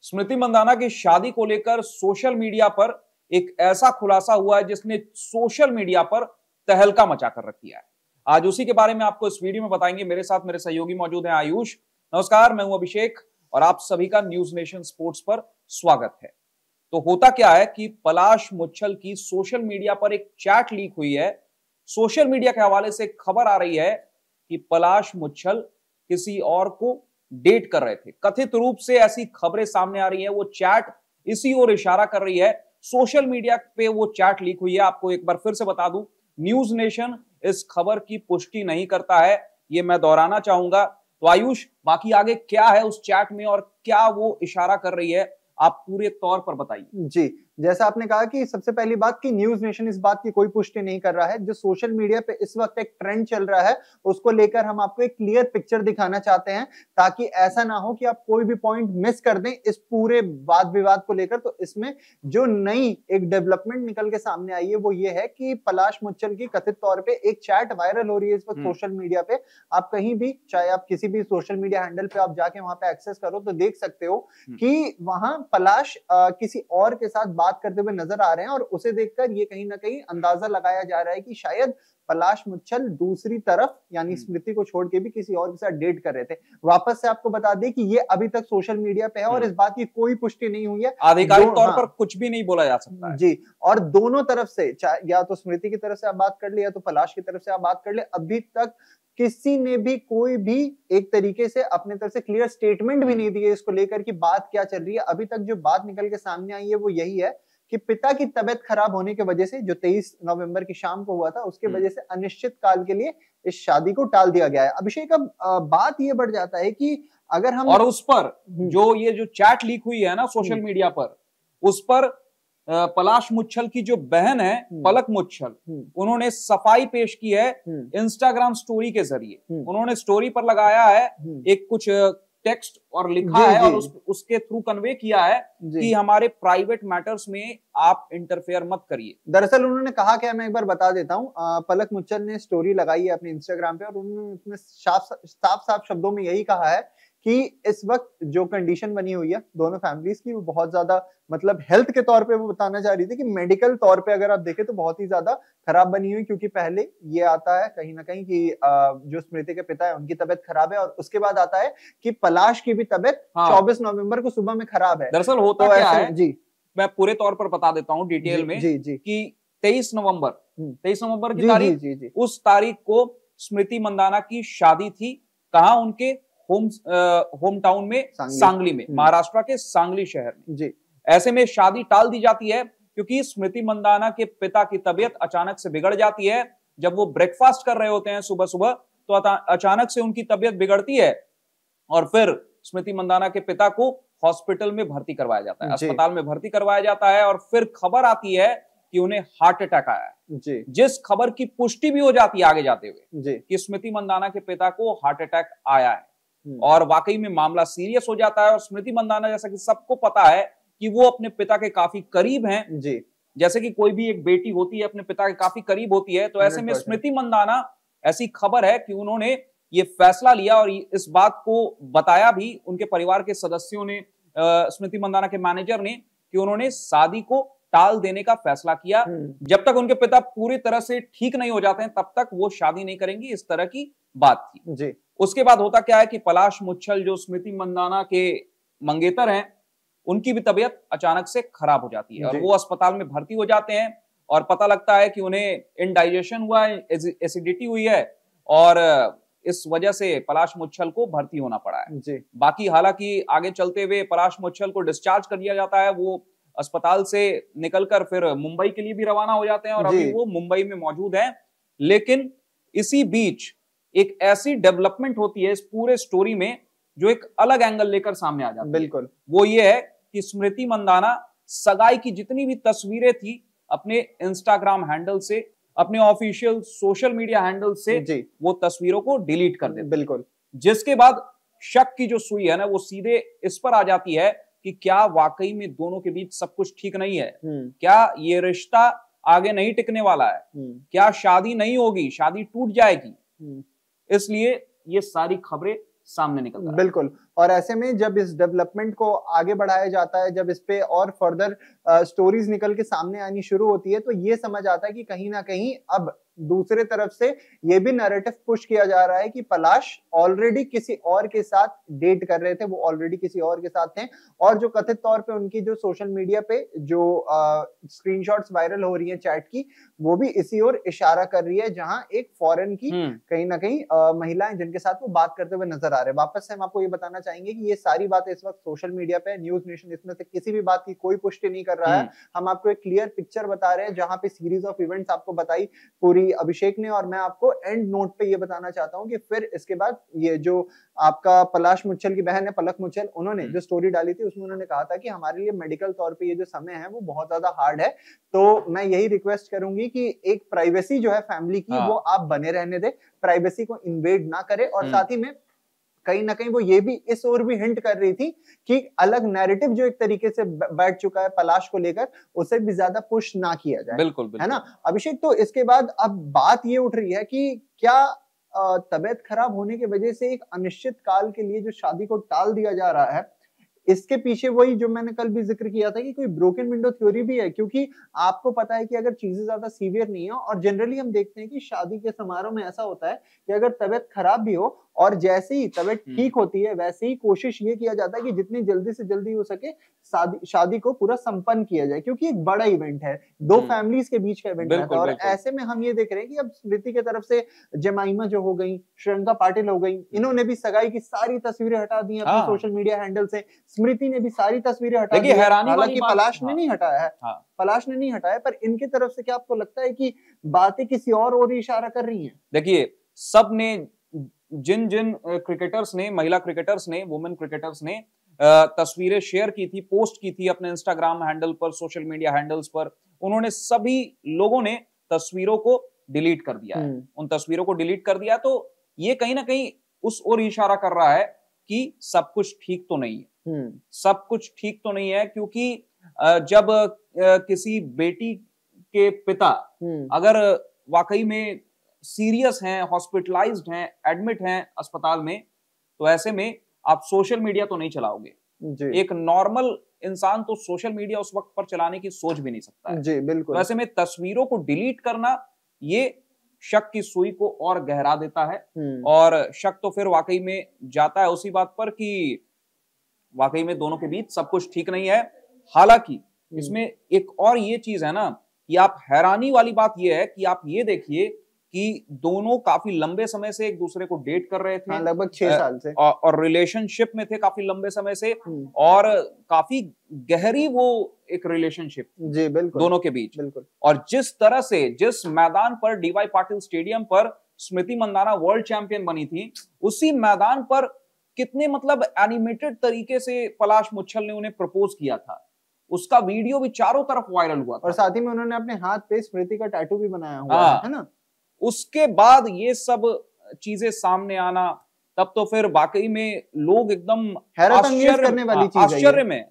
स्मृति मंदाना की शादी को लेकर सोशल मीडिया पर एक ऐसा खुलासा हुआ है जिसने सोशल मीडिया पर तहलका मचा कर रखी है। आज उसी के बारे में आपको इस वीडियो में बताएंगे। मेरे साथ मेरे सहयोगी मौजूद हैं आयुष। नमस्कार, मैं हूं अभिषेक और आप सभी का न्यूज नेशन स्पोर्ट्स पर स्वागत है। तो होता क्या है कि पलाश मुच्छल की सोशल मीडिया पर एक चैट लीक हुई है। सोशल मीडिया के हवाले से खबर आ रही है कि पलाश मुच्छल किसी और को डेट कर रहे थे। कथित रूप से ऐसी खबरें सामने आ रही है। वो चैट इसी ओर इशारा कर रही है। सोशल मीडिया पे वो चैट लीक हुई है। आपको एक बार फिर से बता दूं, न्यूज नेशन इस खबर की पुष्टि नहीं करता है, ये मैं दोहराना चाहूंगा। तो आयुष, बाकी आगे क्या है उस चैट में और क्या वो इशारा कर रही है, आप पूरे तौर पर बताइए। जी, जैसा आपने कहा कि सबसे पहली बात कि न्यूज नेशन इस बात की कोई पुष्टि नहीं कर रहा है। जो सोशल मीडिया पे इस वक्त एक ट्रेंड चल रहा है उसको लेकर हम आपको एक क्लियर पिक्चर दिखाना चाहते हैं, ताकि ऐसा ना हो कि आप कोई भी पॉइंट मिस कर दें इस पूरे वाद विवाद को लेकर। तो इसमें जो नई एक डेवलपमेंट निकल के सामने आई है वो ये है कि पलाश मुच्छल की कथित तौर पर एक चैट वायरल हो रही है इस वक्त सोशल मीडिया पे। आप कहीं भी, चाहे आप किसी भी सोशल मीडिया हैंडल पे आप जाके वहां पे एक्सेस करो तो देख सकते हो कि वहां पलाश किसी और के साथ बात करते हुए नजर आ रहे हैं। और उसे देखकर ये कहीं ना कहीं अंदाजा लगाया जा रहा है कि शायद पलाश मुच्छल दूसरी तरफ यानी स्मृति को छोड़ के भी किसी और के साथ डेट कर रहे थे। वापस से आपको बता दें कि ये अभी तक सोशल मीडिया पे है और इस बात की कोई पुष्टि नहीं हुई है। आधिकारिक तौर पर कुछ भी नहीं बोला जा सकता है। जी, और दोनों तरफ से, या तो स्मृति की तरफ से आप बात कर ले या तो पलाश की तरफ से आप बात कर ले, अभी तक किसी ने भी कोई भी एक तरीके से अपने तरफ से क्लियर स्टेटमेंट भी नहीं दिए इसको लेकर कि बात क्या चल रही है। अभी तक जो बात निकल के सामने आई है वो यही है कि पिता की तबीयत खराब होने की वजह से, जो 23 नवंबर की शाम को हुआ था, उसके वजह से अनिश्चित काल के लिए इस शादी को टाल दिया गया है। अभिषेक, अब बात ये बढ़ जाता है कि अगर हम और उस पर जो चैट लीक हुई है ना सोशल मीडिया पर, उस पर पलाश मुच्छल की जो बहन है पलक मुच्छल, उन्होंने सफाई पेश की है इंस्टाग्राम स्टोरी के जरिए। उन्होंने स्टोरी पर लगाया है एक कुछ टेक्स्ट और लिखा है और उसके थ्रू कन्वे किया है कि हमारे प्राइवेट मैटर्स में आप इंटरफेयर मत करिए। दरअसल उन्होंने कहा क्या, मैं एक बार बता देता हूँ। पलक मुच्छल ने स्टोरी लगाई है अपने इंस्टाग्राम पे और उन्होंने उसमें साफ साफ शब्दों में यही कहा है कि इस वक्त जो कंडीशन बनी हुई है दोनों फैमिलीज की, वो बहुत ज्यादा, मतलब हेल्थ के तौर पे वो बताना चाह रही थी कि मेडिकल तौर पे अगर आप देखें तो बहुत ही ज्यादा खराब बनी हुई। क्योंकि पहले ये आता है कहीं ना कहीं कि जो स्मृति के पिता है उनकी तबीयत खराब है और उसके बाद आता है कि पलाश की भी तबीयत 24 नवंबर को सुबह में खराब है। दरअसल होता क्या है, जी मैं पूरे तौर पर बता देता हूँ डिटेल में कि 23 नवंबर की तारीख, उस तारीख को स्मृति मंदाना की शादी थी। कहाँ? उनके होम टाउन में, सांगली में, महाराष्ट्र के सांगली शहर में। जी, ऐसे में शादी टाल दी जाती है क्योंकि स्मृति मंदाना के पिता की तबीयत अचानक से बिगड़ जाती है। जब वो ब्रेकफास्ट कर रहे होते हैं सुबह सुबह तो अचानक से उनकी तबीयत बिगड़ती है और फिर स्मृति मंदाना के पिता को हॉस्पिटल में भर्ती करवाया जाता है, अस्पताल में भर्ती करवाया जाता है और फिर खबर आती है कि उन्हें हार्ट अटैक आया है। जिस खबर की पुष्टि भी हो जाती है आगे जाते हुए कि स्मृति मंदाना के पिता को हार्ट अटैक आया है और वाकई में मामला सीरियस हो जाता है। और स्मृति मंदाना, जैसा कि सबको पता है कि वो अपने पिता के काफी करीब हैं, जैसे कि कोई भी एक बेटी होती है अपने पिता के काफी करीब होती है। तो ऐसे में स्मृति मंदाना, ऐसी खबर है कि उन्होंने ये फैसला लिया और इस बात को बताया भी उनके परिवार के सदस्यों ने, स्मृति मंदाना के मैनेजर ने, कि उन्होंने शादी को टाल देने का फैसला किया। जब तक उनके पिता पूरी तरह से ठीक नहीं हो जाते हैं तब तक वो शादी नहीं करेंगी, इस तरह की बात थी। जी, उसके बाद होता क्या है कि पलाश मुच्छल जो स्मृति मंदाना के मंगेतर हैं, उनकी भी तबीयत अचानक से खराब हो जाती है और वो अस्पताल में भर्ती हो जाते हैं और पता लगता है कि उन्हें इंडाइजेशन हुआ है, एसिडिटी हुई है और इस वजह से पलाश मुच्छल को भर्ती होना पड़ा है। बाकी हालांकि आगे चलते हुए पलाश मुच्छल को डिस्चार्ज कर दिया जाता है। वो अस्पताल से निकलकर फिर मुंबई के लिए भी रवाना हो जाते हैं और अभी वो मुंबई में मौजूद हैं। लेकिन इसी बीच एक ऐसी डेवलपमेंट होती है इस पूरे स्टोरी में जो एक अलग एंगल लेकर सामने आ जाती है। बिल्कुल, वो ये है कि स्मृति मंदाना सगाई की जितनी भी तस्वीरें थी अपने इंस्टाग्राम हैंडल से, अपने ऑफिशियल सोशल मीडिया हैंडल से वो तस्वीरों को डिलीट कर देते। बिल्कुल, जिसके बाद शक की जो सुई है ना वो सीधे इस पर आ जाती है कि क्या वाकई में दोनों के बीच सब कुछ ठीक नहीं है, क्या ये रिश्ता आगे नहीं टिकने वाला है, क्या शादी नहीं होगी, शादी टूट जाएगी। इसलिए ये सारी खबरें सामने निकल रहा है। बिल्कुल। और ऐसे में जब इस डेवलपमेंट को आगे बढ़ाया जाता है, जब इस पे और फर्दर स्टोरीज निकल के सामने आनी शुरू होती है, तो ये समझ आता है कि कहीं ना कहीं अब दूसरे तरफ से ये भी नैरेटिव पुश किया जा रहा है कि पलाश ऑलरेडी किसी और के साथ डेट कर रहे थे, वो ऑलरेडी किसी और के साथ थे। और जो कथित तौर पे उनकी जो सोशल मीडिया पे जो स्क्रीनशॉट्स वायरल हो रही है चैट की, वो भी इसी ओर इशारा कर रही है, जहां एक फॉरेन की कहीं ना कहीं महिलाएं जिनके साथ वो बात करते हुए नजर आ रहे हैं। वापस से हम आपको ये बताना चाहेंगे कि ये सारी बातें इस वक्त सोशल मीडिया पे, न्यूज नेशन इसमें से किसी भी बात की कोई पुष्टि नहीं कर रहा है। हम आपको एक क्लियर पिक्चर बता रहे हैं, जहां पे सीरीज ऑफ इवेंट्स आपको बताई पूरी अभिषेक ने, और मैं आपको एंड नोट पे ये बताना चाहता हूँ कि फिर इसके बाद ये जो आपका पलाश मुच्छल की बहन है पलक मुच्छल, उन्होंने जो स्टोरी डाली थी उसमें उन्होंने कहा था कि हमारे लिए मेडिकल तौर पे ये जो समय है वो बहुत ज्यादा हार्ड है, तो मैं यही रिक्वेस्ट करूंगी कि एक प्राइवेसी जो है फैमिली की वो आप बने रहने दे, प्राइवेसी को इन्वेड ना करे। और साथ ही में कहीं ना कहीं वो ये भी इस ओर भी हिंट कर रही थी कि अलग नैरेटिव जो एक तरीके से बैठ चुका है पलाश को लेकर, उसे भी ज्यादा पुश ना किया जाए। बिल्कुल, बिल्कुल। है ना अभिषेक? तो इसके बाद अब बात ये उठ रही है कि क्या तबीयत खराब होने की वजह से एक अनिश्चित काल के लिए जो शादी को टाल दिया जा रहा है, इसके पीछे वही जो मैंने कल भी जिक्र किया था कि कोई ब्रोकन विंडो थ्योरी भी है? क्योंकि आपको पता है कि अगर चीजें ज्यादा सीवियर नहीं है, और जनरली हम देखते हैं कि शादी के समारोह में ऐसा होता है कि अगर तबीयत खराब भी हो और जैसे ही तबीयत ठीक होती है, वैसे ही कोशिश ये किया जाता है कि जितनी जल्दी से जल्दी हो सके शादी को पूरा संपन्न किया जाए, क्योंकि एक बड़ा इवेंट है, दो फैमिलीज के बीच का इवेंट रहता है। और ऐसे में हम ये देख रहे हैं कि अब स्मृति की तरफ से जमाइमा जो हो गई, श्रियंका पाटिल हो गई, इन्होंने भी सगाई की सारी तस्वीरें हटा दी अपने सोशल मीडिया हैंडल से। स्मृति ने भी सारी तस्वीरें हटा दी, हालांकि पलाश ने नहीं हटाया है, पलाश ने नहीं हटाया, पर इनकी तरफ से क्या आपको लगता है कि बातें किसी और इशारा कर रही हैं? देखिए, सब ने जिन जिन क्रिकेटर्स ने, महिला क्रिकेटर्स ने, वुमेन क्रिकेटर्स ने तस्वीरें शेयर की थी, पोस्ट की थी अपने इंस्टाग्राम हैंडल पर, सोशल मीडिया हैंडल्स पर, उन्होंने सभी लोगों ने तस्वीरों को डिलीट कर दिया है। उन तस्वीरों को डिलीट कर दिया, तो ये कहीं ना कहीं उस ओर इशारा कर रहा है कि सब कुछ ठीक तो नहीं है, सब कुछ ठीक तो नहीं है। क्योंकि जब किसी बेटी के पिता अगर वाकई में सीरियस हैं, हॉस्पिटलाइज्ड हैं, एडमिट हैं अस्पताल में, तो ऐसे में आप सोशल मीडिया तो नहीं चलाओगे। एक नॉर्मल इंसान तो सोशल मीडिया उस वक्त पर चलाने की सोच भी नहीं सकता है। जी बिल्कुल। तो ऐसे में तस्वीरों को डिलीट करना, ये शक की सुई को और गहरा देता है, और शक तो फिर वाकई में जाता है उसी बात पर कि वाकई में दोनों के बीच सब कुछ ठीक नहीं है। हालांकि इसमें एक और ये चीज है ना कि आप हैरानी वाली बात ये है कि आप ये देखिए कि दोनों काफी लंबे समय से एक दूसरे को डेट कर रहे थे, लगभग 6 साल से, और रिलेशनशिप में थे काफी लंबे समय से, और काफी गहरी वो एक रिलेशनशिप जी बिल्कुल दोनों के बीच। बिल्कुल। और जिस तरह से, जिस मैदान पर डीवाई पाटिल स्टेडियम पर स्मृति मंदाना वर्ल्ड चैंपियन बनी थी, उसी मैदान पर कितने मतलब एनिमेटेड तरीके से पलाश मुच्छल ने उन्हें प्रपोज किया था, उसका वीडियो भी चारों तरफ वायरल हुआ था। और साथ ही में उन्होंने अपने हाथ पे स्मृति का टैटू भी बनाया हुआ है ना। उसके बाद ये सब चीजें सामने आना, तब तो फिर वाकई में लोग एकदम आश्चर्य में,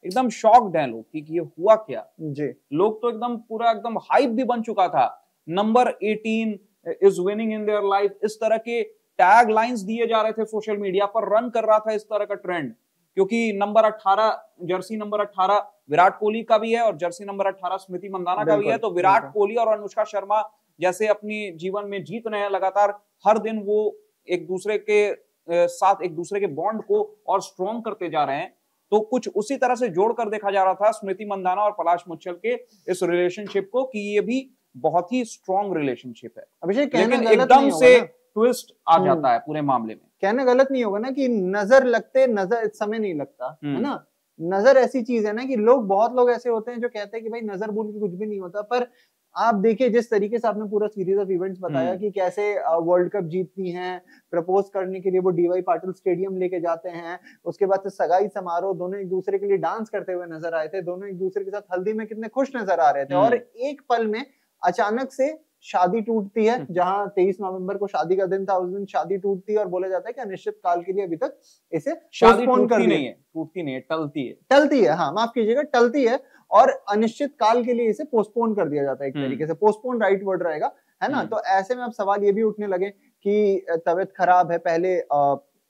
एकदम शॉक्ड हैं लोग कि ये हुआ क्या जी। लोग तो एकदम पूरा एकदम हाइप भी बन चुका था। Number 18 is winning in their life, इस तरह के टैग लाइंस दिए जा रहे थे सोशल मीडिया पर, रन कर रहा था इस तरह का ट्रेंड। क्योंकि number 18, Jersey number 18 Virat Kohli का भी है और जर्सी नंबर 18 स्मृति मंदाना का भी है। तो विराट कोहली और अनुष्का शर्मा जैसे अपनी जीवन में जीत रहे हैं लगातार, हर दिन वो एक दूसरे के साथ एक दूसरे के बॉन्ड को और स्ट्रॉन्ग करते जा रहे हैं। तो कुछ उसी तरह से जोड़कर देखा जा रहा था स्मृति मंदाना और पलाश मुच्छल के इस रिलेशनशिप को कि ये भी बहुत ही स्ट्रॉन्ग रिलेशनशिप है। अभिषेक, लेकिन एकदम से ट्विस्ट आ जाता है पूरे मामले में। कहना गलत नहीं होगा ना कि नजर लगते नजर समय नहीं लगता, है ना। नजर ऐसी चीज है ना कि बहुत लोग ऐसे होते हैं जो कहते हैं कि भाई नजर बोल के कुछ भी नहीं होता, पर आप देखिए जिस तरीके से आपने पूरा सीरीज ऑफ इवेंट्स बताया कि कैसे वर्ल्ड कप जीतती हैं, प्रपोज करने के लिए वो डीवाई पाटिल स्टेडियम लेके जाते हैं, उसके बाद से सगाई समारोह, दोनों एक दूसरे के लिए डांस करते हुए नजर आए थे, दोनों एक दूसरे के साथ हल्दी में कितने खुश नजर आ रहे थे, और एक पल में अचानक से शादी टूटती है। जहां 23 नवंबर को शादी का दिन था, उस दिन शादी टूटती है और बोला जाता है कि अनिश्चित काल के लिए अभी तक इसे शादी टूटती नहीं है, टलती है, हाँ माफ कीजिएगा, टलती है, और अनिश्चित काल के लिए इसे पोस्टपोन कर दिया जाता है। एक तरीके से पोस्टपोन राइट वर्ड रहेगा, है ना। तो ऐसे में अब सवाल ये भी उठने लगे कि तबीयत खराब है, पहले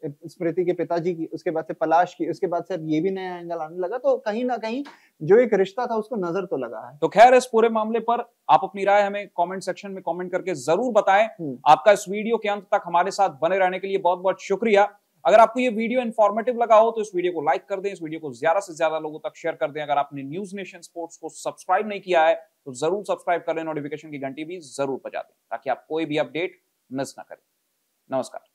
स्मृति के पिताजी की, उसके बाद से पलाश की, उसके बाद से अब ये भी नया एंगल आने लगा, तो कहीं ना कहीं जो एक रिश्ता था उसको नजर तो लगा है। तो खैर इस पूरे मामले पर आप अपनी राय हमें कमेंट सेक्शन में कमेंट करके जरूर बताएं। आपका इस वीडियो के अंत तक हमारे साथ बने रहने के लिए बहुत बहुत शुक्रिया। अगर आपको ये वीडियो इन्फॉर्मेटिव लगा हो तो इस वीडियो को लाइक कर दें, इस वीडियो को ज्यादा से ज्यादा लोगों तक शेयर कर दें। अगर आपने न्यूज नेशन स्पोर्ट्स को सब्सक्राइब नहीं किया है तो जरूर सब्सक्राइब कर लें, नोटिफिकेशन की घंटी भी जरूर बजा दें ताकि आप कोई भी अपडेट मिस ना करें। नमस्कार।